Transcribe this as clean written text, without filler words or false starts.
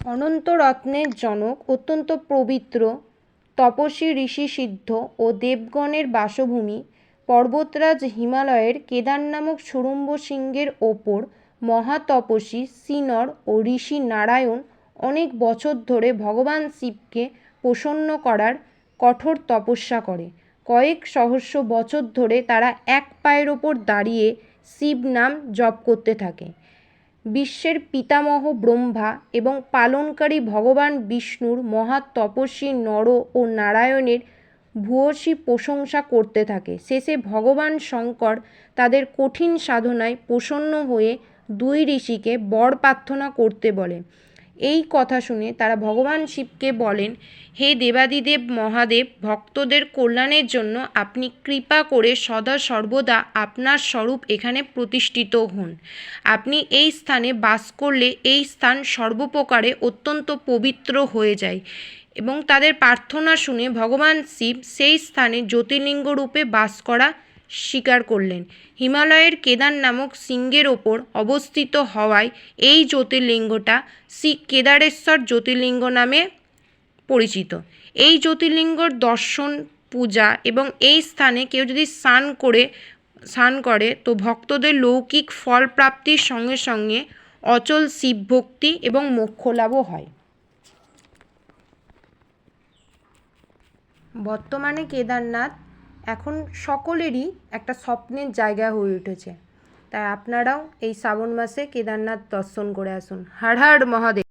অনন্ত রত্নের জনক, অত্যন্ত পবিত্র তপস্বী, ঋষি সিদ্ধ ও দেবগণের বাসভূমি পর্বতরাজ হিমালয়ের কেদার নামক সুড়ঙ্গ শৃঙ্গের ওপর মহাতপস্বী সিনর ও ঋষি নারায়ণ অনেক বছর ধরে ভগবান শিবকে প্রসন্ন করার কঠোর তপস্যা করে। কয়েক সহস্র বছর ধরে তারা এক পায়ের ওপর দাঁড়িয়ে শিব নাম জপ করতে থাকে। বিশ্বের পিতামহ ব্রহ্মা এবং পালনকারী ভগবান বিষ্ণুর মহা তপস্বী নর ও নারায়ণের ভূয়সী প্রশংসা করতে থাকে। শেষে ভগবান শঙ্কর তাদের কঠিন সাধনায় প্রসন্ন হয়ে দুই ঋষিকে বর প্রার্থনা করতে বলে। এই কথা শুনে তারা ভগবান শিবকে বলেন, হে দেবাদিদেব মহাদেব, ভক্তদের কল্যাণের জন্য আপনি কৃপা করে সদা সর্বদা আপনার স্বরূপ এখানে প্রতিষ্ঠিত হন। আপনি এই স্থানে বাস করলে এই স্থান সর্বপ্রকারে অত্যন্ত পবিত্র হয়ে যায়। এবং তাদের প্রার্থনা শুনে ভগবান শিব সেই স্থানে জ্যোতির্লিঙ্গ রূপে বাস করা স্বীকার করলেন। হিমালয়ের কেদার নামক শৃঙ্গের ওপর অবস্থিত হওয়ায় এই জ্যোতির্লিঙ্গটা শ্রী কেদারেশ্বর জ্যোতির্লিঙ্গ নামে পরিচিত। এই জ্যোতির্লিঙ্গর দর্শন, পূজা এবং এই স্থানে কেউ যদি স্নান করে তো ভক্তদের লৌকিক ফল প্রাপ্তির সঙ্গে সঙ্গে অচল শিব ভক্তি এবং মোক্ষ লাভও হয়। বর্তমানে কেদারনাথ এখন সকলেরই একটা স্বপ্নের জায়গা হয়ে উঠেছে। তাই আপনারাও এই শ্রাবণ মাসে কেদারনাথ দর্শন করে আসুন। হর হর মহাদেব।